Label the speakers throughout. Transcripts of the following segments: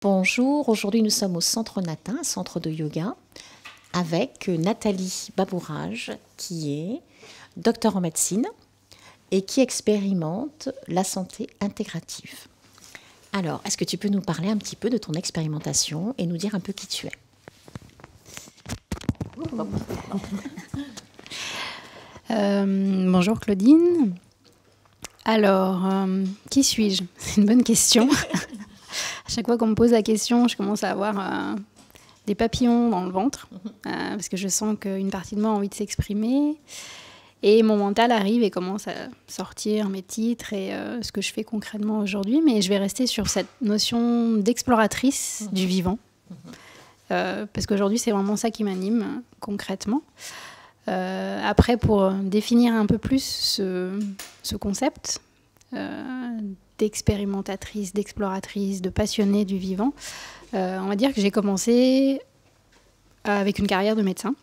Speaker 1: Bonjour, aujourd'hui nous sommes au Centre Natin, un centre de yoga, avec Nathalie Babourage, qui est docteur en médecine et qui expérimente la santé intégrative. Alors, est-ce que tu peux nous parler un petit peu de ton expérimentation et nous dire un peu qui tu es?
Speaker 2: Bonjour Claudine. Alors, qui suis-je? C'est une bonne question. À chaque fois qu'on me pose la question, je commence à avoir des papillons dans le ventre, parce que je sens qu'une partie de moi a envie de s'exprimer. Et mon mental arrive et commence à sortir mes titres et ce que je fais concrètement aujourd'hui. Mais je vais rester sur cette notion d'exploratrice du vivant. Parce qu'aujourd'hui, c'est vraiment ça qui m'anime concrètement. Après, pour définir un peu plus ce concept d'expérimentatrice, d'exploratrice, de passionnée du vivant, on va dire que j'ai commencé avec une carrière de médecin,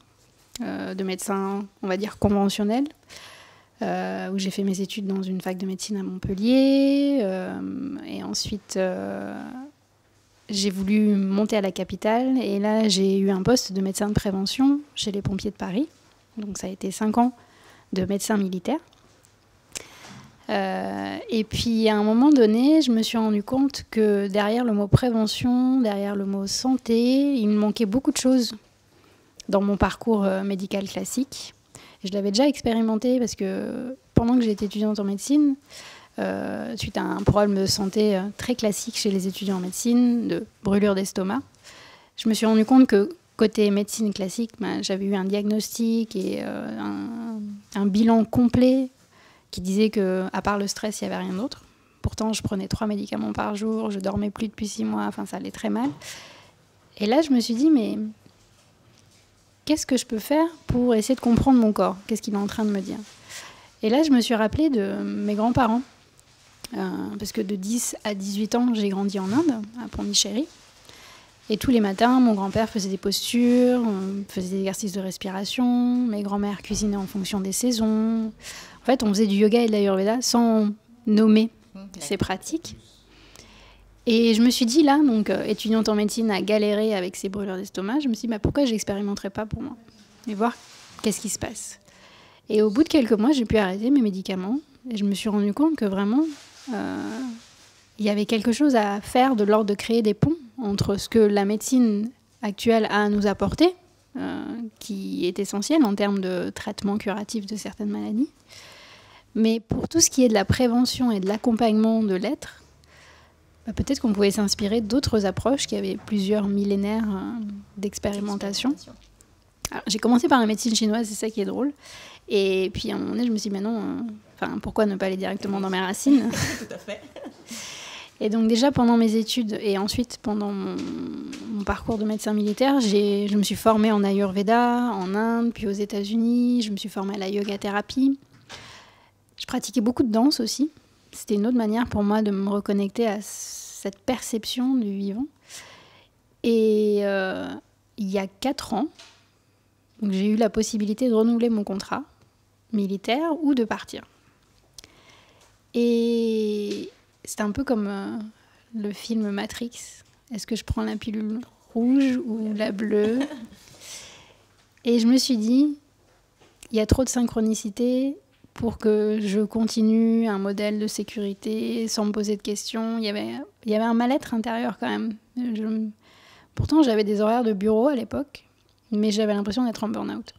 Speaker 2: on va dire conventionnel, où j'ai fait mes études dans une fac de médecine à Montpellier, et ensuite j'ai voulu monter à la capitale, et là j'ai eu un poste de médecin de prévention chez les pompiers de Paris. Donc ça a été 5 ans de médecin militaire. Et puis à un moment donné, je me suis rendu compte que derrière le mot prévention, derrière le mot santé, il me manquait beaucoup de choses dans mon parcours médical classique. Et je l'avais déjà expérimenté parce que pendant que j'étais étudiante en médecine, suite à un problème de santé très classique chez les étudiants en médecine, de brûlure d'estomac, je me suis rendu compte que côté médecine classique, j'avais eu un diagnostic et un bilan complet qui disait qu'à part le stress, il n'y avait rien d'autre. Pourtant, je prenais 3 médicaments par jour, je dormais plus depuis 6 mois, enfin ça allait très mal. Et là, je me suis dit, mais qu'est-ce que je peux faire pour essayer de comprendre mon corps? Qu'est-ce qu'il est en train de me dire? Et là, je me suis rappelée de mes grands-parents. Parce que de 10 à 18 ans, j'ai grandi en Inde, à Pondichéry. Et tous les matins, mon grand-père faisait des postures, faisait des exercices de respiration, mes grands-mères cuisinaient en fonction des saisons. En fait, on faisait du yoga et de l'ayurveda sans nommer ces pratiques. Et je me suis dit, là, donc étudiante en médecine à galérer avec ces brûlures d'estomac, je me suis dit, pourquoi je n'expérimenterais pas pour moi? Et voir qu'est-ce qui se passe. Et au bout de quelques mois, j'ai pu arrêter mes médicaments. Et je me suis rendu compte que vraiment, il y avait quelque chose à faire de l'ordre de créer des ponts entre ce que la médecine actuelle a à nous apporter, qui est essentiel en termes de traitement curatif de certaines maladies. Mais pour tout ce qui est de la prévention et de l'accompagnement de l'être, peut-être qu'on pouvait s'inspirer d'autres approches qui avaient plusieurs millénaires d'expérimentation. Alors, j'ai commencé par la médecine chinoise, c'est ça qui est drôle. Et puis à un moment donné, je me suis dit, mais non, pourquoi ne pas aller directement dans mes racines?
Speaker 1: Tout à fait.
Speaker 2: Et donc déjà pendant mes études et ensuite pendant mon parcours de médecin militaire, je me suis formée en Ayurveda, en Inde, puis aux États-Unis. Je me suis formée à la yoga thérapie. Je pratiquais beaucoup de danse aussi. C'était une autre manière pour moi de me reconnecter à cette perception du vivant. Et il y a 4 ans, donc j'ai eu la possibilité de renouveler mon contrat militaire ou de partir. Et c'est un peu comme le film Matrix. Est-ce que je prends la pilule rouge ou la bleue? Et je me suis dit, il y a trop de synchronicité pour que je continue un modèle de sécurité sans me poser de questions. Il y avait un mal-être intérieur quand même. Pourtant, j'avais des horaires de bureau à l'époque, mais j'avais l'impression d'être en burn-out.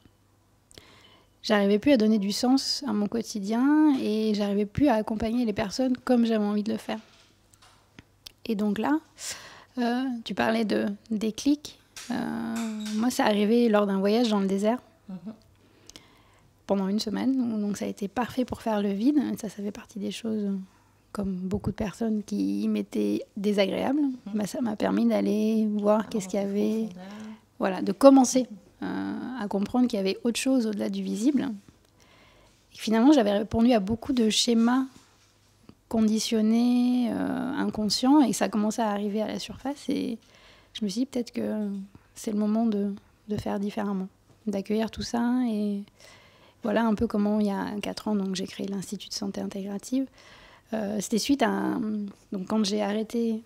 Speaker 2: J'arrivais plus à donner du sens à mon quotidien et j'arrivais plus à accompagner les personnes comme j'avais envie de le faire. Et donc là, tu parlais de déclic. Moi, c'est arrivé lors d'un voyage dans le désert pendant 1 semaine. Donc ça a été parfait pour faire le vide. Ça fait partie des choses, comme beaucoup de personnes, qui m'étaient désagréables. Ça m'a permis d'aller voir qu'est-ce qu'il y avait. Voilà, de commencer à comprendre qu'il y avait autre chose au-delà du visible. Et finalement, j'avais répondu à beaucoup de schémas conditionnés, inconscients, et ça commençait à arriver à la surface. Et je me suis dit, peut-être que c'est le moment de faire différemment, d'accueillir tout ça. Et voilà un peu comment, il y a 4 ans, donc, j'ai créé l'Institut de santé intégrative. C'était suite à... Donc, quand j'ai arrêté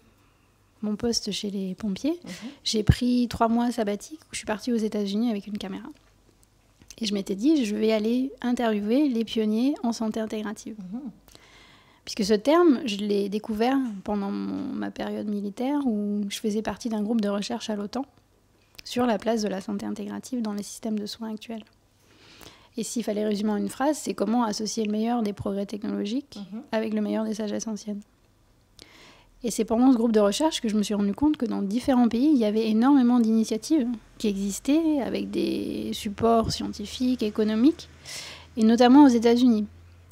Speaker 2: mon poste chez les pompiers, j'ai pris 3 mois sabbatiques où je suis partie aux États-Unis avec une caméra. Et je m'étais dit, je vais aller interviewer les pionniers en santé intégrative. Puisque ce terme, je l'ai découvert pendant ma période militaire où je faisais partie d'un groupe de recherche à l'OTAN sur la place de la santé intégrative dans les systèmes de soins actuels. Et s'il fallait résumer en une phrase, c'est comment associer le meilleur des progrès technologiques avec le meilleur des sagesses anciennes. Et c'est pendant ce groupe de recherche que je me suis rendu compte que dans différents pays, il y avait énormément d'initiatives qui existaient avec des supports scientifiques, économiques, et notamment aux États-Unis.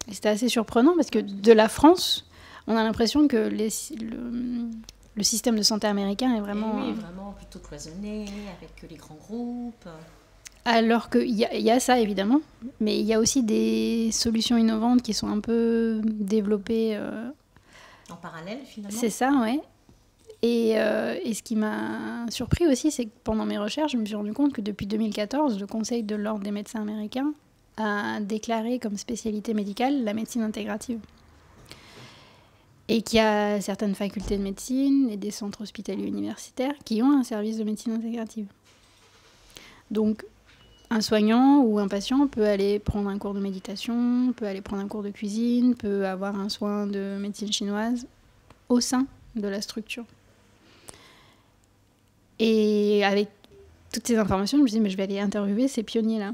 Speaker 2: Et c'était assez surprenant parce que de la France, on a l'impression que le système de santé américain est vraiment...
Speaker 1: Oui, vraiment plutôt cloisonné, avec les grands groupes.
Speaker 2: Alors qu'il y a ça, évidemment, mais il y a aussi des solutions innovantes qui sont un peu développées...
Speaker 1: En parallèle, finalement.
Speaker 2: C'est ça, ouais. Et ce qui m'a surpris aussi, c'est que pendant mes recherches, je me suis rendu compte que depuis 2014, le Conseil de l'Ordre des médecins américains a déclaré comme spécialité médicale la médecine intégrative. Et qu'il y a certaines facultés de médecine et des centres hospitaliers universitaires qui ont un service de médecine intégrative. Donc, un soignant ou un patient peut aller prendre un cours de méditation, peut aller prendre un cours de cuisine, peut avoir un soin de médecine chinoise au sein de la structure. Et avec toutes ces informations, je me suis dit, mais je vais aller interviewer ces pionniers-là.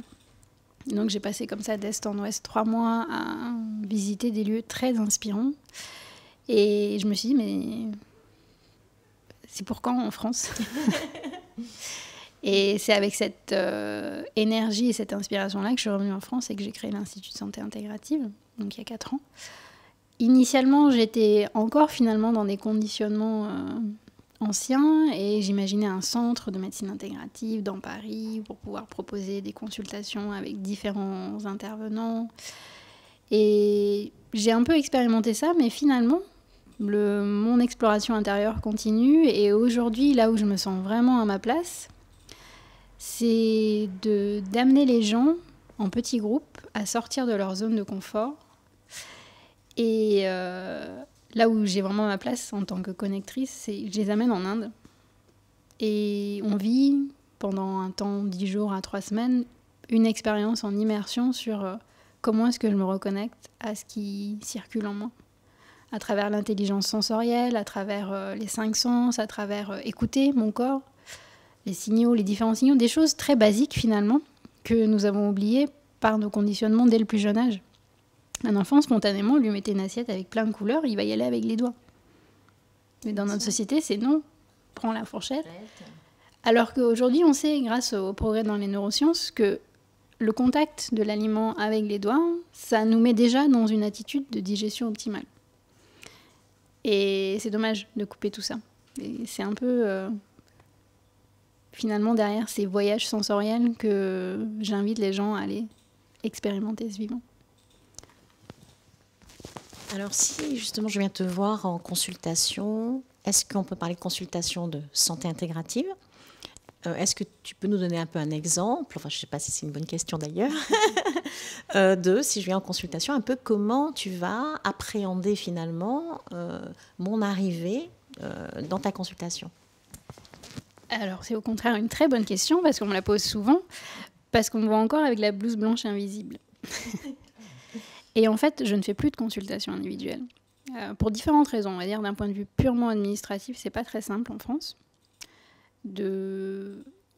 Speaker 2: Donc j'ai passé comme ça d'est en ouest 3 mois à visiter des lieux très inspirants. Et je me suis dit, mais c'est pour quand en France? Et c'est avec cette énergie et cette inspiration-là que je suis revenue en France et que j'ai créé l'Institut de santé intégrative, donc il y a 4 ans. Initialement, j'étais encore finalement dans des conditionnements anciens et j'imaginais un centre de médecine intégrative dans Paris pour pouvoir proposer des consultations avec différents intervenants. Et j'ai un peu expérimenté ça, mais finalement, mon exploration intérieure continue et aujourd'hui, là où je me sens vraiment à ma place, c'est d'amener les gens en petits groupes à sortir de leur zone de confort. Et là où j'ai vraiment ma place en tant que connectrice, c'est que je les amène en Inde. Et on vit pendant un temps, 10 jours à 3 semaines, une expérience en immersion sur comment est-ce que je me reconnecte à ce qui circule en moi. À travers l'intelligence sensorielle, à travers les 5 sens, à travers écouter mon corps, les signaux, les différents signaux, des choses très basiques finalement que nous avons oubliées par nos conditionnements dès le plus jeune âge. Un enfant, spontanément, lui mettait une assiette avec plein de couleurs, il va y aller avec les doigts. Mais dans notre société, c'est non, prends la fourchette. Alors qu'aujourd'hui, on sait, grâce au progrès dans les neurosciences, que le contact de l'aliment avec les doigts, ça nous met déjà dans une attitude de digestion optimale. Et c'est dommage de couper tout ça. Et c'est un peu... finalement, derrière ces voyages sensoriels que j'invite les gens à aller expérimenter ce vivant.
Speaker 1: Alors si justement je viens te voir en consultation, est-ce qu'on peut parler de consultation de santé intégrative? Est-ce que tu peux nous donner un peu un exemple, enfin je ne sais pas si c'est une bonne question d'ailleurs, de si je viens en consultation, un peu comment tu vas appréhender finalement mon arrivée dans ta consultation?
Speaker 2: Alors c'est au contraire une très bonne question parce qu'on me la pose souvent, parce qu'on me voit encore avec la blouse blanche invisible. Et en fait, je ne fais plus de consultation individuelle. Pour différentes raisons. On va dire d'un point de vue purement administratif, c'est pas très simple en France.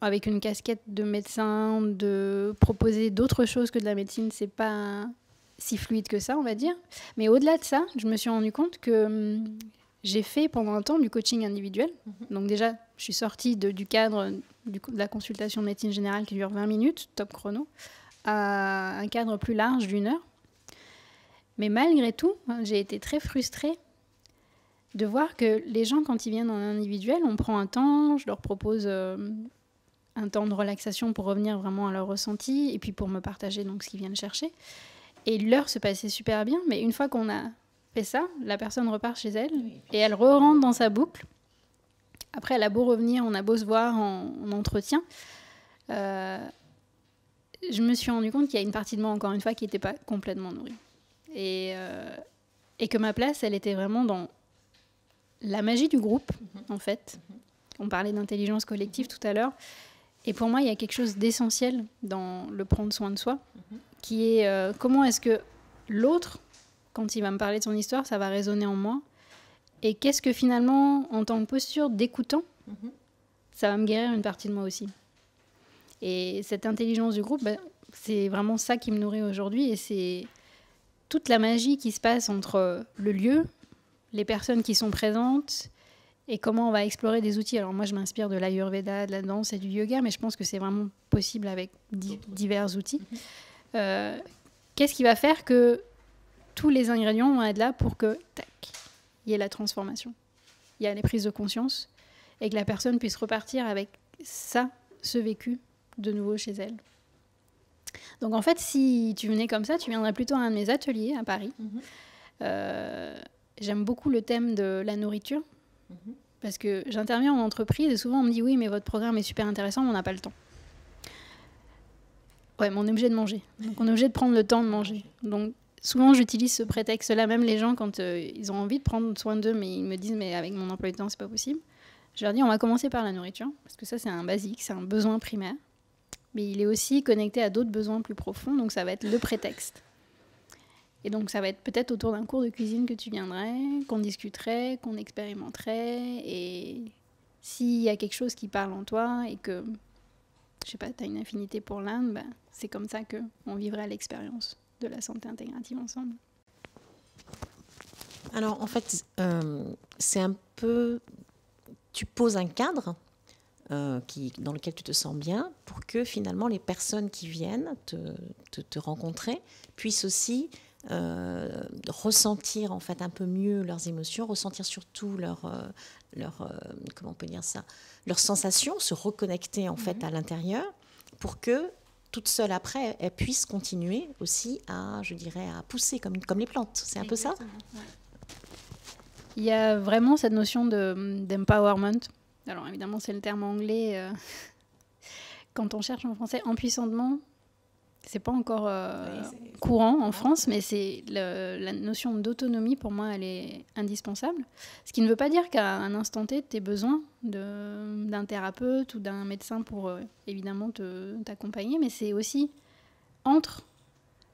Speaker 2: Avec une casquette de médecin, de proposer d'autres choses que de la médecine, c'est pas si fluide que ça, on va dire. Mais au-delà de ça, je me suis rendu compte que j'ai fait pendant un temps du coaching individuel. Donc déjà, je suis sortie du cadre de la consultation de médecine générale qui dure 20 minutes, top chrono, à un cadre plus large d'1 heure. Mais malgré tout, j'ai été très frustrée de voir que les gens, quand ils viennent en individuel, on prend un temps, je leur propose un temps de relaxation pour revenir vraiment à leur ressenti et puis pour me partager donc, ce qu'ils viennent chercher. Et l'heure se passait super bien, mais une fois qu'on a fait ça, la personne repart chez elle et elle re-rentre dans sa boucle. Après, elle a beau revenir, on a beau se voir en entretien. Je me suis rendu compte qu'il y a une partie de moi, encore une fois, qui n'était pas complètement nourrie. Et que ma place, elle était vraiment dans la magie du groupe, en fait. On parlait d'intelligence collective tout à l'heure. Et pour moi, il y a quelque chose d'essentiel dans le prendre soin de soi, qui est comment est-ce que l'autre, quand il va me parler de son histoire, ça va résonner en moi. Et qu'est-ce que finalement, en tant que posture d'écoutant, ça va me guérir une partie de moi aussi. Et cette intelligence du groupe, c'est vraiment ça qui me nourrit aujourd'hui. Et c'est toute la magie qui se passe entre le lieu, les personnes qui sont présentes, et comment on va explorer des outils. Alors moi, je m'inspire de l'Ayurveda, de la danse et du yoga, mais je pense que c'est vraiment possible avec divers outils. Qu'est-ce qui va faire que tous les ingrédients vont être là pour que, tac, il y ait la transformation. Il y a les prises de conscience et que la personne puisse repartir avec ça, ce vécu, de nouveau chez elle. Donc en fait, si tu venais comme ça, tu viendrais plutôt à un de mes ateliers à Paris. J'aime beaucoup le thème de la nourriture. Parce que j'interviens en entreprise et souvent on me dit oui mais votre programme est super intéressant mais on n'a pas le temps. Ouais mais on est obligé de manger. Donc on est obligé de prendre le temps de manger. Donc souvent j'utilise ce prétexte-là, même les gens quand ils ont envie de prendre soin d'eux mais ils me disent mais avec mon emploi du temps c'est pas possible. Je leur dis on va commencer par la nourriture parce que ça c'est un basique, c'est un besoin primaire. Mais il est aussi connecté à d'autres besoins plus profonds donc ça va être le prétexte. Et donc, ça va être peut-être autour d'un cours de cuisine que tu viendrais, qu'on discuterait, qu'on expérimenterait. Et s'il y a quelque chose qui parle en toi et que, je sais pas, tu as une affinité pour l'Inde, c'est comme ça qu'on vivrait l'expérience de la santé intégrative ensemble.
Speaker 1: Alors, en fait, c'est un peu... Tu poses un cadre dans lequel tu te sens bien pour que, finalement, les personnes qui viennent te rencontrer puissent aussi... ressentir en fait un peu mieux leurs émotions, ressentir surtout comment on peut dire ça, leurs sensations, se reconnecter en fait à l'intérieur pour que toute seule après elles puissent continuer aussi à, je dirais, à pousser comme les plantes. C'est un peu ça.
Speaker 2: Ouais. Il y a vraiment cette notion d'empowerment. Alors évidemment c'est le terme anglais. Quand on cherche en français empuissantement, c'est pas encore courant en France, mais c'est la notion d'autonomie, pour moi, elle est indispensable. Ce qui ne veut pas dire qu'à un instant T, tu aies besoin d'un thérapeute ou d'un médecin pour, évidemment, t'accompagner, mais c'est aussi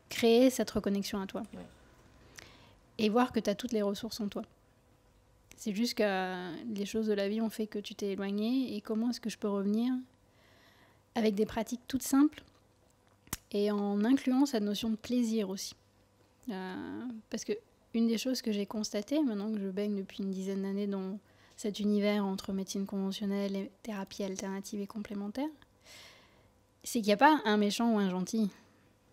Speaker 2: créer cette reconnexion à toi. Ouais. Et voir que tu as toutes les ressources en toi. C'est juste que les choses de la vie ont fait que tu t'es éloigné, et comment est-ce que je peux revenir avec des pratiques toutes simples, et en incluant cette notion de plaisir aussi. Parce qu'une des choses que j'ai constatées, maintenant que je baigne depuis une dizaine d'années dans cet univers entre médecine conventionnelle et thérapie alternative et complémentaire, c'est qu'il n'y a pas un méchant ou un gentil.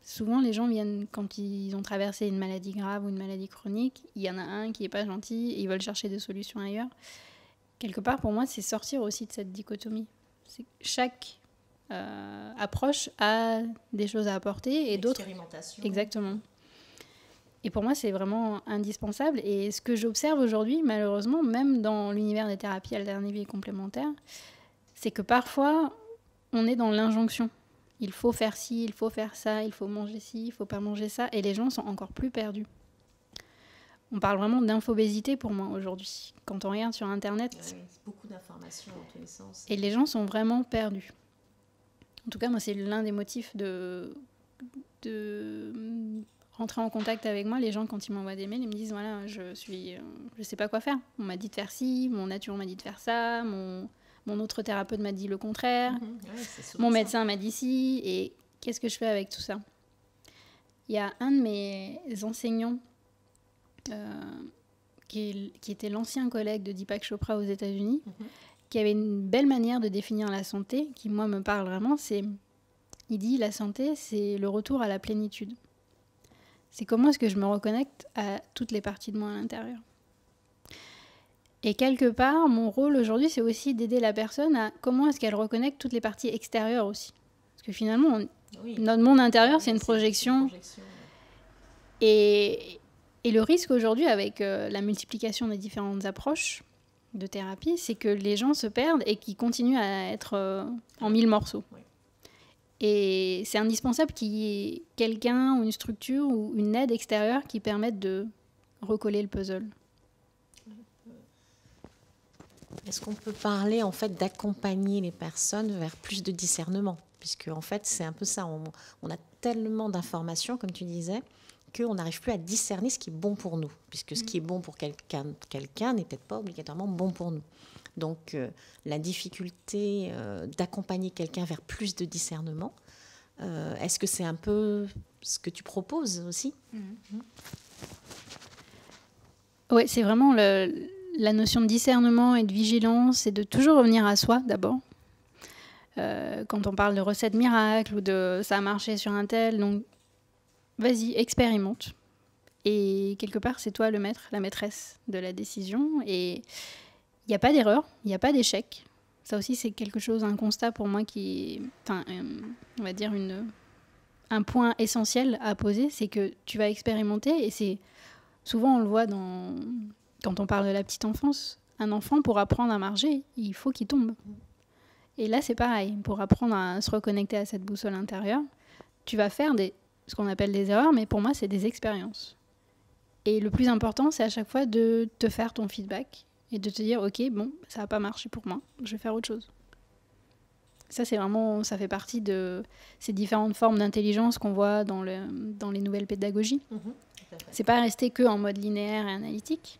Speaker 2: Souvent, les gens viennent quand ils ont traversé une maladie grave ou une maladie chronique, il y en a un qui n'est pas gentil et ils veulent chercher des solutions ailleurs. Quelque part, pour moi, c'est sortir aussi de cette dichotomie. C'est chaque approche a des choses à apporter et d'autres... Exactement. Et pour moi, c'est vraiment indispensable. Et ce que j'observe aujourd'hui, malheureusement, même dans l'univers des thérapies alternatives et complémentaires, c'est que parfois, on est dans l'injonction. Il faut faire ci, il faut faire ça, il faut manger ci, il ne faut pas manger ça. Et les gens sont encore plus perdus. On parle vraiment d'infobésité pour moi aujourd'hui. Quand on regarde sur Internet...
Speaker 1: c'est beaucoup d'informations dans tous les sens.
Speaker 2: Et les gens sont vraiment perdus. En tout cas, moi, c'est l'un des motifs de rentrer en contact avec moi. Les gens, quand ils m'envoient des mails, ils me disent, voilà, je sais pas quoi faire. On m'a dit de faire ci, mon nature m'a dit de faire ça, mon autre thérapeute m'a dit le contraire, mon médecin m'a dit ci, et qu'est-ce que je fais avec tout ça ? Il y a un de mes enseignants qui était l'ancien collègue de Deepak Chopra aux États-Unis, qui avait une belle manière de définir la santé, qui, moi, me parle vraiment. Il dit, la santé, c'est le retour à la plénitude. C'est comment est-ce que je me reconnecte à toutes les parties de moi à l'intérieur. Et quelque part, mon rôle aujourd'hui, c'est aussi d'aider la personne à comment est-ce qu'elle reconnecte toutes les parties extérieures aussi. Parce que finalement, notre monde intérieur, c'est une projection. Et le risque aujourd'hui, avec la multiplication des différentes approches de thérapie, c'est que les gens se perdent et qu'ils continuent à être en 1000 morceaux. Oui. Et c'est indispensable qu'il y ait quelqu'un ou une structure ou une aide extérieure qui permette de recoller le puzzle.
Speaker 1: Est-ce qu'on peut parler en fait d'accompagner les personnes vers plus de discernement? Puisque en fait c'est un peu ça, on a tellement d'informations comme tu disais qu'on n'arrive plus à discerner ce qui est bon pour nous, puisque ce qui est bon pour quelqu'un n'est peut-être pas obligatoirement bon pour nous. Donc la difficulté d'accompagner quelqu'un vers plus de discernement, est-ce que c'est un peu ce que tu proposes aussi?
Speaker 2: Oui, c'est vraiment la notion de discernement et de vigilance et de toujours revenir à soi d'abord. Quand on parle de recettes miracles ou de ça a marché sur un tel, donc vas-y, expérimente. Et quelque part, c'est toi le maître, la maîtresse de la décision. Et il n'y a pas d'erreur, il n'y a pas d'échec. Ça aussi, c'est quelque chose, un constat pour moi qui, enfin, on va dire un point essentiel à poser, c'est que tu vas expérimenter. Et c'est souvent on le voit quand on parle de la petite enfance. Un enfant, pour apprendre à marcher, il faut qu'il tombe. Et là, c'est pareil. Pour apprendre à se reconnecter à cette boussole intérieure, tu vas faire ce qu'on appelle des erreurs, mais pour moi, c'est des expériences. Et le plus important, c'est à chaque fois de te faire ton feedback et de te dire, ok, bon, ça n'a pas marché pour moi, je vais faire autre chose. Ça, c'est vraiment, ça fait partie de ces différentes formes d'intelligence qu'on voit dans les nouvelles pédagogies. C'est pas rester que en mode linéaire et analytique.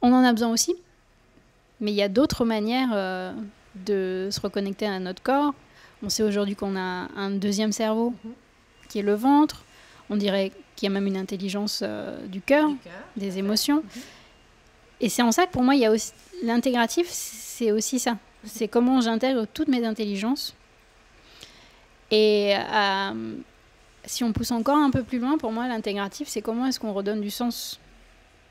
Speaker 2: On en a besoin aussi, mais il y a d'autres manières de se reconnecter à notre corps. On sait aujourd'hui qu'on a un deuxième cerveau qui est le ventre. On dirait qu'il y a même une intelligence du cœur, des émotions. Et c'est en ça que pour moi, il y a aussi l'intégratif, c'est aussi ça. C'est comment j'intègre toutes mes intelligences. Et si on pousse encore un peu plus loin, pour moi, l'intégratif, c'est comment est-ce qu'on redonne du sens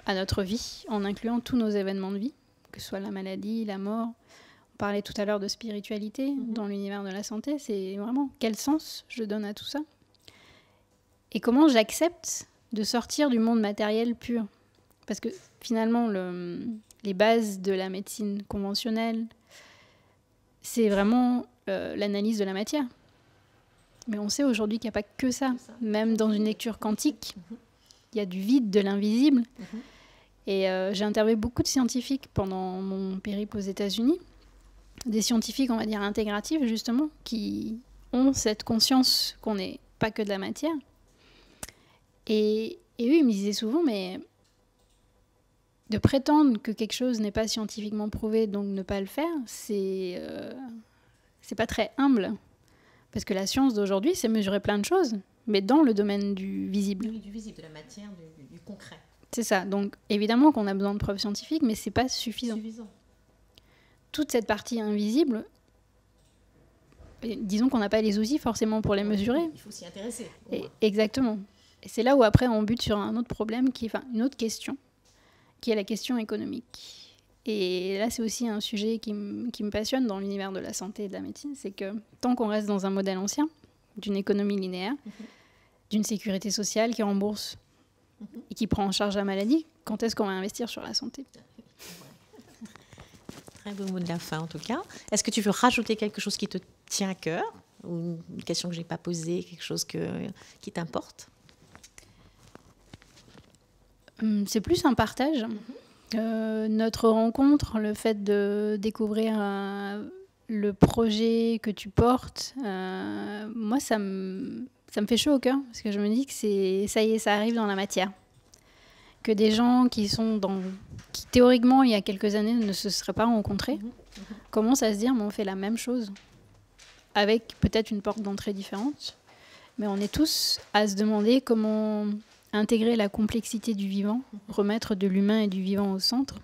Speaker 2: à notre vie en incluant tous nos événements de vie, que ce soit la maladie, la mort. On parlait tout à l'heure de spiritualité dans l'univers de la santé. C'est vraiment quel sens je donne à tout ça et comment j'accepte de sortir du monde matériel pur. Parce que finalement, les bases de la médecine conventionnelle, c'est vraiment l'analyse de la matière. Mais on sait aujourd'hui qu'il n'y a pas que ça. Même dans une lecture quantique, il y a du vide, de l'invisible. Et j'ai interviewé beaucoup de scientifiques pendant mon périple aux États-Unis. Des scientifiques, on va dire, intégratifs, justement, qui ont cette conscience qu'on n'est pas que de la matière. Et eux, ils me disaient souvent, mais de prétendre que quelque chose n'est pas scientifiquement prouvé, donc ne pas le faire, c'est pas très humble. Parce que la science d'aujourd'hui, c'est mesurer plein de choses, mais dans le domaine du visible.
Speaker 1: Oui, du visible, de la matière, du concret.
Speaker 2: C'est ça. Donc, évidemment qu'on a besoin de preuves scientifiques, mais c'est pas suffisant. Toute cette partie invisible, disons qu'on n'a pas les outils forcément pour les mesurer.
Speaker 1: Il faut s'y intéresser.
Speaker 2: Exactement. Et c'est là où après on bute sur un autre problème, une autre question, qui est la question économique. Et là, c'est aussi un sujet qui me passionne dans l'univers de la santé et de la médecine, c'est que tant qu'on reste dans un modèle ancien, d'une économie linéaire, d'une sécurité sociale qui rembourse et qui prend en charge la maladie, quand est-ce qu'on va investir sur la santé ?
Speaker 1: Très beau mot de la fin en tout cas. Est-ce que tu veux rajouter quelque chose qui te tient à cœur, ou une question que je n'ai pas posée, quelque chose qui t'importe ?
Speaker 2: C'est plus un partage. Notre rencontre, le fait de découvrir le projet que tu portes, moi, ça me fait chaud au cœur, parce que je me dis que ça y est, ça arrive dans la matière. Que des gens qui théoriquement, il y a quelques années, ne se seraient pas rencontrés, commencent à se dire, mais on fait la même chose, avec peut-être une porte d'entrée différente, mais on est tous à se demander comment intégrer la complexité du vivant, remettre de l'humain et du vivant au centre.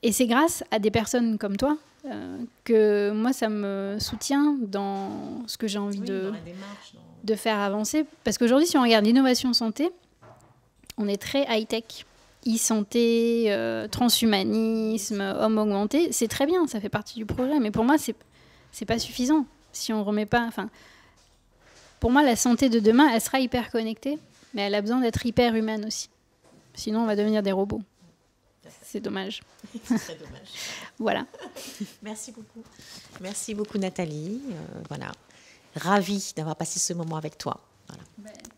Speaker 2: Et c'est grâce à des personnes comme toi que moi, ça me soutient dans ce que j'ai envie de faire avancer. Parce qu'aujourd'hui, si on regarde l'innovation santé, on est très high-tech. E-santé, transhumanisme, homme augmenté, c'est très bien, ça fait partie du progrès. Mais pour moi, c'est pas suffisant. Si on remet pas... Pour moi, la santé de demain, elle sera hyper connectée, mais elle a besoin d'être hyper humaine aussi. Sinon, on va devenir des robots. C'est dommage.
Speaker 1: C'est très dommage.
Speaker 2: Voilà.
Speaker 1: Merci beaucoup. Merci beaucoup, Nathalie. Voilà. Ravie d'avoir passé ce moment avec toi. Voilà.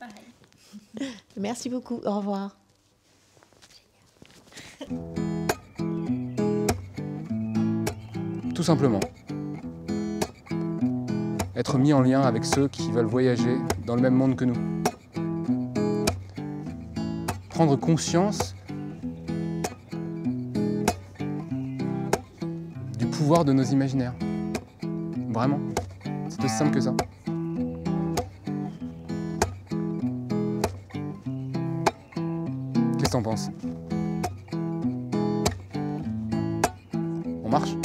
Speaker 2: Pareil.
Speaker 1: Merci beaucoup. Au revoir. Génial.
Speaker 3: Tout simplement. Être mis en lien avec ceux qui veulent voyager dans le même monde que nous. Prendre conscience du pouvoir de nos imaginaires. Vraiment. C'est aussi simple que ça. Qu'est-ce que t'en penses? On marche ?